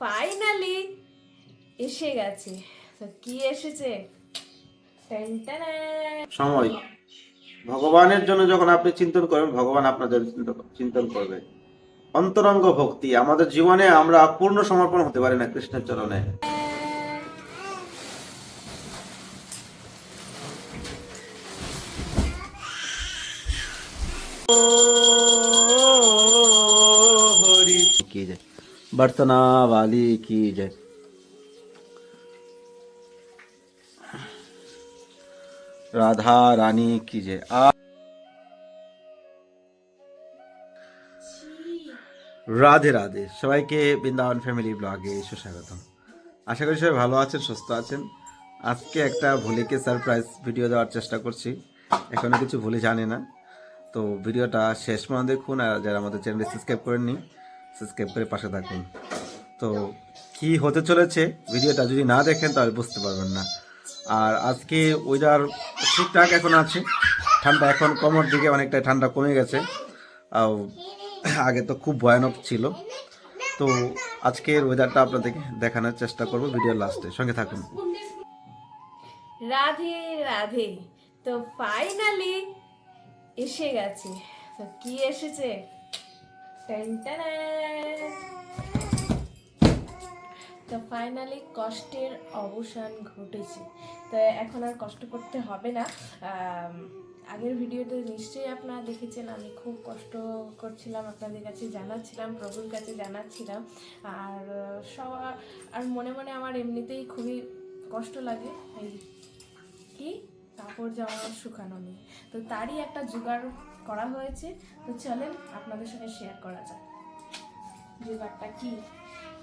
Finally এসে গেছে। তো কি এসেছে? সময়। ভগবানের জন্য যখন আপনি চিন্তন করবেন, ভগবান আপনাদের চিন্তন করবে। অন্তরঙ্গ ভক্তি। আমাদের জীবনে আমরা পূর্ণ সমর্পণ হতে পারি না কৃষ্ণের চরণে। हरि की जय, बर्तना वाली की जय। রাধা রানী কি জয়। রাধে রাধে। সবাইকে বৃন্দাবন ফ্যামিলি ব্লগে সুস্বাগতম। আশা করি সবাই ভালো আছেন, সুস্থ আছেন। আজকে একটা ভুলিকে সারপ্রাইজ ভিডিও দেওয়ার চেষ্টা করছি। এখনো কিছু ভুলে জানি না, তো ভিডিওটা শেষ পর্যন্ত দেখুন। আর যারা আমাদের চ্যানেলটি সাবস্ক্রাইব করেননি, সাবস্ক্রাইব করে পাশে থাকুন। তো কি হতে চলেছে ভিডিওটা যদি না দেখেন তাহলে বুঝতে পারবেন না। আর আজকে ওয়েদার ঠিকঠাক এখন আছে, ঠান্ডা এখন কমর দিকে অনেকটা ঠান্ডা কমে গেছে। আগে তো খুব ভয়ানক ছিল। তো আজকের ওয়েদারটা আপনাদেরকে দেখানোর চেষ্টা করব ভিডিওর লাস্টে, সঙ্গে থাকুন। রাধে রাধে। তো ফাইনালি এসে গেছে। তো কি এসেছে? তো ফাইনালি কষ্টের অবসান ঘটেছে। তো এখন আর কষ্ট করতে হবে না। আগের ভিডিওতে নিশ্চয়ই আপনারা দেখেছেন আমি খুব কষ্ট করছিলাম, আপনাদের কাছে জানাচ্ছিলাম, প্রভুর কাছে জানাচ্ছিলাম। আর মনে মনে আমার এমনিতেই খুবই কষ্ট লাগে এই কি কাপড় জামা শুকানো নেই। তো তারই একটা জোগাড় করা হয়েছে। তো চলেন আপনাদের সঙ্গে শেয়ার করা যাক জোগাড়টা কি।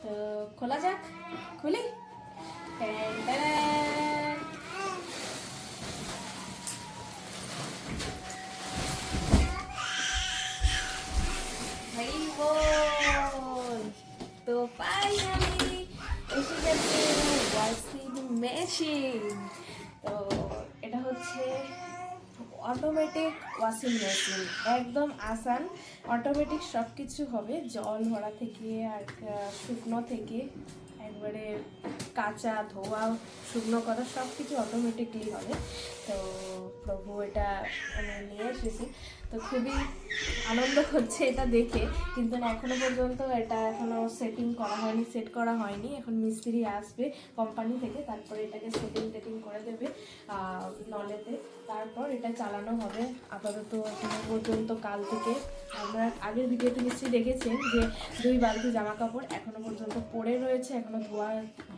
তো খোলা যাক, খুলি। তো ফাইনালি এসে গেছে ওয়াশিং মেশিন। তো এটা হচ্ছে অটোমেটিক ওয়াশিং মেশিন, একদম আসান। অটোমেটিক সব কিছু হবে, জল ভরা থেকে আর শুকনো থেকে একবারে কাঁচা ধোয়া শুকনো করা সব কিছু অটোমেটিকলি হবে। তো প্রভু এটা আমি নিয়ে এসেছি। তো খুবই আনন্দ হচ্ছে এটা দেখে, কিন্তু এখনো পর্যন্ত এটা এখনো সেটিং করা হয়নি, সেট করা হয়নি। এখন মিস্ত্রি আসবে কোম্পানি থেকে, তারপরে এটাকে সেটিং করে দেবে নলেতে, তারপর এটা চালানো হবে। আপাতত এখনো পর্যন্ত কাল থেকে আমরা আগের ভিডিওতে নিশ্চয়ই দেখেছেন যে 2 বালতি জামা কাপড় এখনো পর্যন্ত পড়ে রয়েছে, এখনো ধোয়া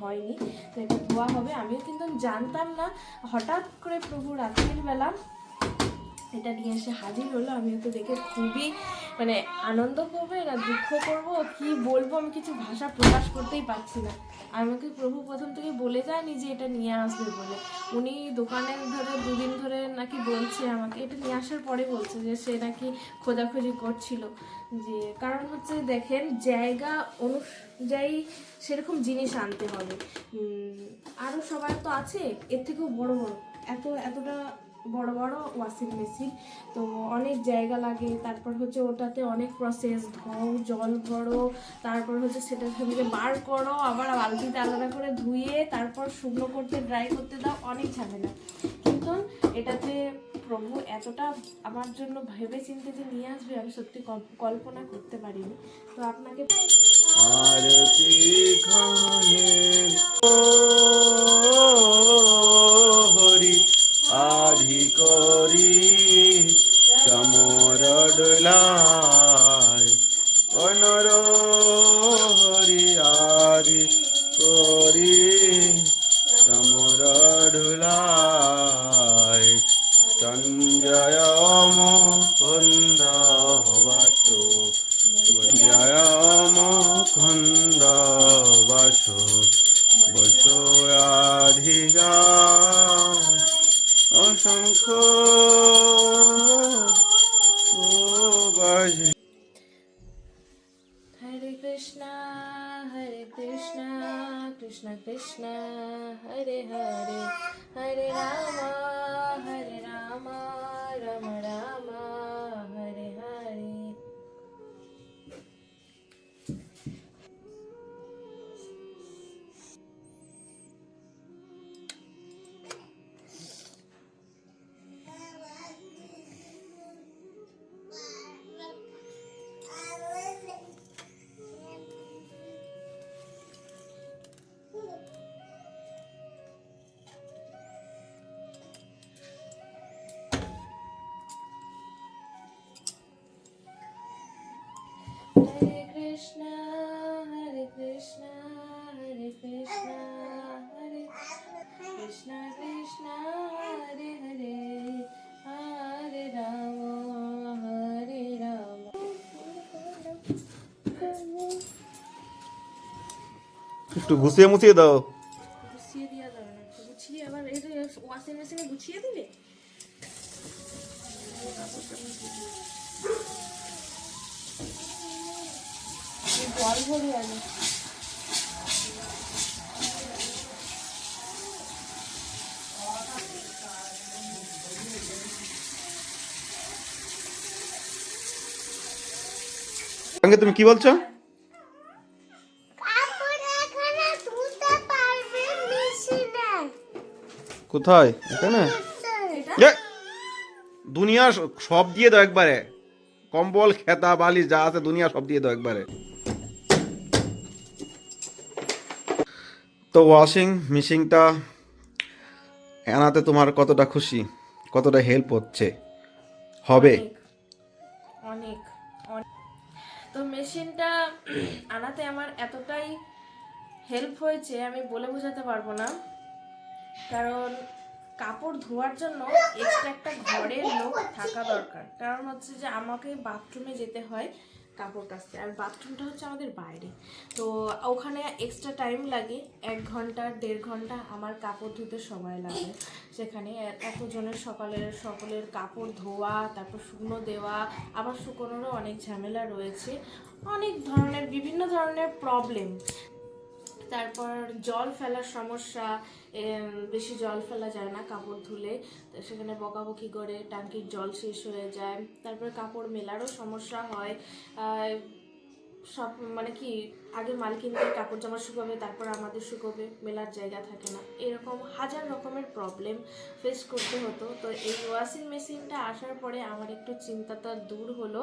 হয়নি। তো এটা ধোয়া হবে। আমিও কিন্তু জানতাম না, হঠাৎ করে প্রভু রাত্রির বেলা এটা নিয়ে এসে হাজির হলো। আমিও তো দেখে খুবই আনন্দ করবো না দুঃখ করব কি বলবো, আমি কিছু ভাষা প্রকাশ করতেই পারছি না। আমাকে প্রভু প্রথম থেকে বলে যায়নি যে এটা নিয়ে আসবে বলে। উনি দোকানে ধরে 2 দিন ধরে নাকি বলছে আমাকে, এটা নিয়ে আসার পরে বলছে যে সে নাকি খোঁজাখুঁজি করছিল। যে কারণ হচ্ছে দেখেন জায়গা অনুযায়ী সেরকম জিনিস আনতে হবে। আরও সবার তো আছে এর থেকেও বড় বড়, এতটা বড় বড় ওয়াশিং মেশিন। তো অনেক জায়গা লাগে, তারপর হচ্ছে ওটাতে অনেক প্রসেস, ধোও, জল ভরো, তারপর হচ্ছে সেটা থেকে বার করো, আবার বালতিতে আলাদা করে ধুয়ে তারপর শুকনো করতে ড্রাই করতে দাও, অনেক ঝামেলা। কিন্তু এটাতে প্রভু এতটা আমার জন্য ভেবে চিন্তে যে নিয়ে আসবে আমি সত্যি কল্পনা করতে পারিনি। তো আপনাকে হরি আধি করি চমর ডোলায় অনর হরি আধি করি চমর ডোলায় সঞ্জয় মুকুন্দ বাসো জয় মুকুন্দ বাসো বসো রাধিকা অসংখ্য বাজে। হরে কৃষ্ণ কৃষ্ণ কৃষ্ণ হরে হরে, হরে রাম রাম রাম হরে হরে। একটু গুছিয়ে মুছিয়ে দাও। গুছিয়ে দেওয়া যাবে না, একটু গুছিয়ে আবার এই ওয়াশিং মেশিনে গুছিয়ে দিবে। জল ভরে আগে। সঙ্গে তুমি কি বলছো? কোথায়? এখানে? এ, দুনিয়া সব দিয়ে দাও একবারে, কম্বল খেতা বালিশ যা আছে দুনিয়া সব দিয়ে দাও একবারে। তো ওয়াশিং মেশিনটা আনাতে তোমার কতটা খুশি, কতটা হেল্প হচ্ছে হবে? অনেক অনেক। তো মেশিনটা আনাতে আমার এতটাই হেল্প হয়েছে আমি বলে বোঝাতে পারবো না, কারণ কাপড় ধোয়ার জন্য এক্সট্রা একটা ঘরের লোক থাকা দরকার। কারণ হচ্ছে যে আমাকে বাথরুমে যেতে হয় কাপড় কাচতে, আর বাথরুমটা হচ্ছে আমাদের বাইরে, তো ওখানে এক্সট্রা টাইম লাগে, 1 ঘন্টা 1.5 ঘন্টা আমার কাপড় ধুতে সময় লাগে। সেখানে এতজনের সকলের কাপড় ধোয়া, তারপর শুকনো দেওয়া, আবার শুকোনোরও অনেক ঝামেলা রয়েছে, অনেক ধরনের বিভিন্ন ধরনের প্রবলেম। তারপর জল ফেলার সমস্যা, বেশি জল ফেলা যায় না কাপড় ধুলে, তো সেখানে বকাবকি করে ট্যাঙ্কির জল শেষ হয়ে যায়। তারপর কাপড় মেলারও সমস্যা হয়, সব মানে কি আগে মালকিনদের কাপড় জামা শুকাবে, তারপর আমাদের শুকোবে, মেলার জায়গা থাকে না, এরকম হাজার রকমের প্রবলেম ফেস করতে হতো। তো এই ওয়াশিং মেশিনটা আসার পরে আমার একটু চিন্তাটা দূর হলো।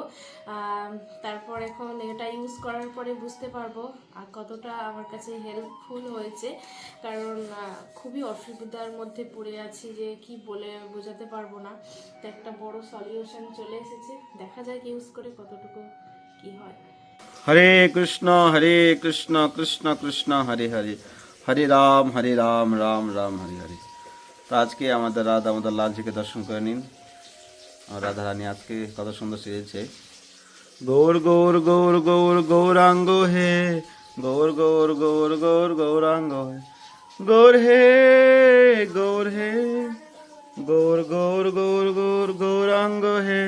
তারপর এখন এটা ইউজ করার পরে বুঝতে পারবো আর কতটা আমার কাছে হেল্পফুল হয়েছে, কারণ খুবই অসুবিধার মধ্যে পড়ে আছি, যে কি বলে বোঝাতে পারবো না। তো একটা বড় সলিউশন চলে এসেছে, দেখা যাক ইউজ করে কতটুকু কি হয়। হরে কৃষ্ণ কৃষ্ণ কৃষ্ণ হরে হরে, হরে রাম রাম রাম হরে হরে। তো আজকে আমাদের রাধা আমাদের লালজিকে দর্শন করে নিন। আর রাধা রানী আজকে কত সুন্দর সেজেছে। গৌর গৌর গৌর গৌর গৌরাঙ্গ হে, গৌর গৌর গৌর গৌর গৌরাঙ্গ হে, গৌর হে গৌর হে, গৌর গৌর গৌর গৌর গৌরাঙ্গ হে,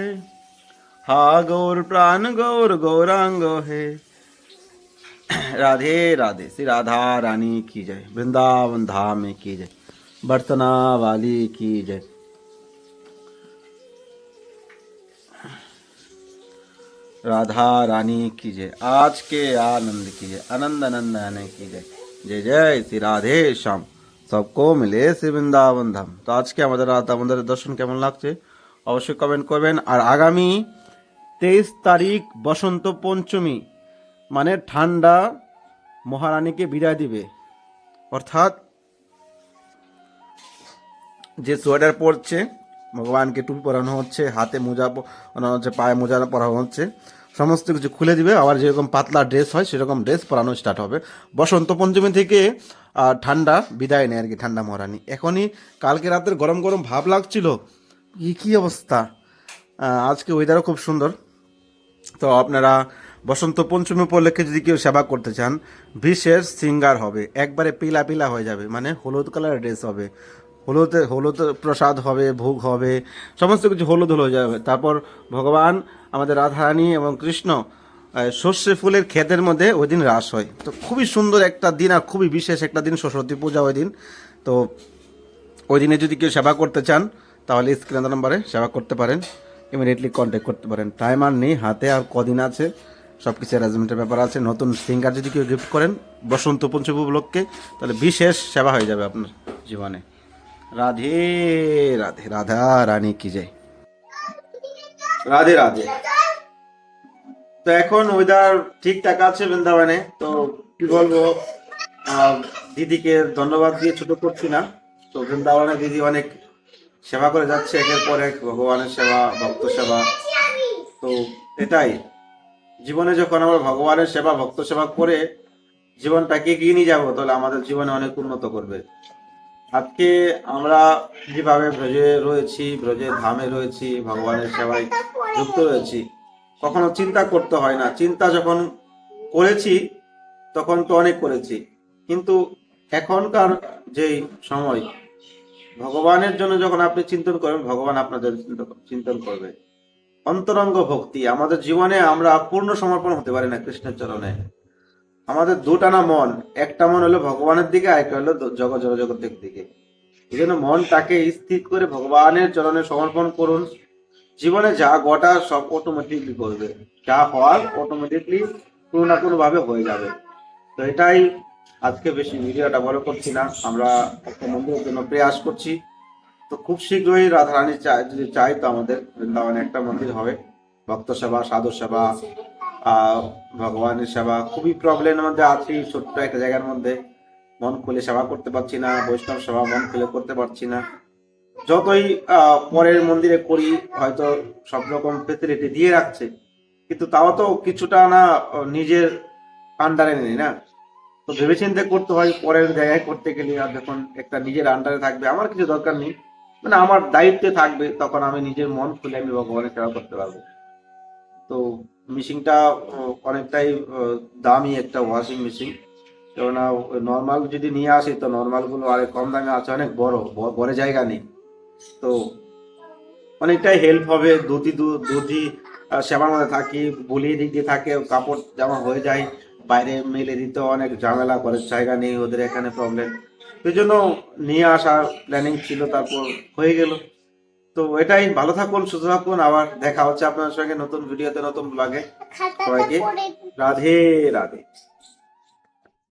হা গৌর প্রাণ গৌর गौरांग है। राधे राधे। श्री राधा रानी की जय, वृंदावन धाम में की जय, बर्तना वाली की जय। राधा रानी की जय, आज के आनंद की जय, आनंद आनंद आने की जय, जय जय श्री राधे श्याम, सबको मिले श्री वृंदावन धाम। तो आज के আমাদের রাধা আমাদের দর্শন কেমন লাগছে অবশ্যই কমেন্ট করবেন। আর আগামী 23 তারিখ বসন্ত পঞ্চমী, মানে ঠান্ডা মহারানীকে বিদায় দিবে, অর্থাৎ যে সোয়েটার পরছে ভগবানকে টুপি পরানো হচ্ছে, হাতে মোজা পরানো হচ্ছে, পায়ে মোজা পরানো হচ্ছে, সমস্ত কিছু খুলে দিবে। আবার যেরকম পাতলা ড্রেস হয় সেরকম ড্রেস পরানো স্টার্ট হবে বসন্ত পঞ্চমী থেকে। ঠান্ডা বিদায় নেয় আর কি, ঠান্ডা মহারানী। এখনই কালকে রাতের গরম গরম ভাব লাগছিল, কি অবস্থা। আজকে ওয়েদারও খুব সুন্দর। তো আপনারা বসন্ত পঞ্চমী উপলক্ষে যদি কেউ সেবা করতে চান, বিশেষ সিঙ্গার হবে, একবারে পিলা পিলা হয়ে যাবে, মানে হলুদ কালার ড্রেস হবে, হলুদ প্রসাদ হবে, ভোগ হবে, সমস্ত কিছু হলুদ হয়ে যাবে। তারপর ভগবান আমাদের রাধারানী এবং কৃষ্ণ সর্ষে ফুলের ক্ষেতের মধ্যে ওই দিন রাস হয়। তো খুবই সুন্দর একটা দিন, আর খুবই বিশেষ একটা দিন, সরস্বতী পূজা ওই দিন। তো ওই দিনে যদি কেউ সেবা করতে চান তাহলে স্ক্রিন নাম্বারে সেবা করতে পারেন, ইমিডিয়েটলি কন্ট্যাক্ট করতে পারেন। টাইম আর নেই হাতে, আর কদিন আছে, সব কিছু অ্যারেঞ্জমেন্টের ব্যাপার আছে। নতুন সিঙ্গার যদি কেউ গিফট করেন বসন্ত পঞ্চমী উপলক্ষে, তাহলে বিশেষ সেবা হয়ে যাবে আপনার জীবনে। রাধে রাধে, রাধা রানী কি জয়, রাধে রাধে। তো এখন ওয়েদার ঠিকঠাক আছে বৃন্দাবনে। তো কি বলবো, দিদিকে ধন্যবাদ দিয়ে ছোট করছি না। তো বৃন্দাবনে দিদি অনেক সেবা করে যাচ্ছে, একের পর এক ভগবানের সেবা, ভক্ত সেবা। তো এটাই জীবনে, যখন আমরা ভগবানের সেবা, ভক্ত সেবা করে জীবনটাকে এগিয়ে নিয়ে যাবো, তাহলে আমাদের জীবনে অনেক উন্নত করবে। আজকে আমরা যেভাবে ব্রজে রয়েছি, ব্রজে ধামে রয়েছি, ভগবানের সেবায় যুক্ত রয়েছি, কখনো চিন্তা করতে হয় না। চিন্তা যখন করেছি তখন তো অনেক করেছি, কিন্তু এখনকার যেই সময়, ভগবানের জন্য যখন আপনি চিন্তন করবেন, ভগবান আপনার জন্য চিন্তন করবে। অন্তরঙ্গ ভক্তি আমাদের জীবনে, আমরা পূর্ণ সমর্পণ হতে পারি না কৃষ্ণের চরণে। আমাদের দুটানা মন, একটা মন হলো ভগবানের দিকে, আরেকটা হলো জগতের দিকে। এই জন্য মনটাকে স্থির করে ভগবানের চরণে সমর্পণ করুন। জীবনে যা ঘটা সব অটোমেটিকলি করবে, যা হওয়ার অটোমেটিকলি কোনো না কোনো ভাবে হয়ে যাবে। তো এটাই, আজকে বেশি ভিডিওটা বড় করছি না, আমরা একটা মন্দিরের জন্য প্রয়াস করছি। তো খুব শীঘ্রই রাধারানী যদি চাই তো আমাদের বৃন্দাবনে একটা মন্দির হবে। ভক্ত সেবা, সাধু সেবা, ভগবানের সেবা, খুবই প্রবলেমের মধ্যে আছি। ছোট্ট একটা জায়গার মধ্যে মন খুলে সেবা করতে পারছি না, বৈষ্ণব সেবা মন খুলে করতে পারছি না। যতই পরের মন্দিরে করি, হয়তো সব রকম ফেসিলিটি দিয়ে রাখছে, কিন্তু তাও তো কিছুটা না নিজের আন্ডারে নেই না। তো ভেবেচিন্তে করতে হয়, পরের জায়গায় করতে গেলে। আর যখন একটা নিজের আন্ডারে থাকবে, আমার কিছু দরকার নেই, মানে আমার দায়িত্বে থাকবে, তখন আমি নিজের মন খুলে আমি ভগবানের সেবা করতে পারবো। তো মেশিনটা অনেকটাই দামি একটা ওয়াশিং মেশিন। কেননা নর্মাল যদি নিয়ে আসি তো নর্মাল গুলো আরেক কম দামে আছে, অনেক বড় জায়গা নেই। তো অনেকটাই হেল্প হবে। দুধি সেবার মধ্যে থাকি, বলিয়ে দিক দিয়ে থাকে, কাপড় জামা হয়ে যায়, বাইরে মেলে দিতে অনেক ঝামেলা করে, জায়গা নেই ওদের এখানে, প্রবলেম। সেই জন্য নিয়ে আসার প্ল্যানিং ছিল, তারপর হয়ে গেল। তো এটাই, ভালো থাকুন, সুস্থ থাকুন, আবার দেখা হচ্ছে আপনার সঙ্গে নতুন ভিডিওতে, নতুন ব্লগে। সবাইকে রাধে রাধে।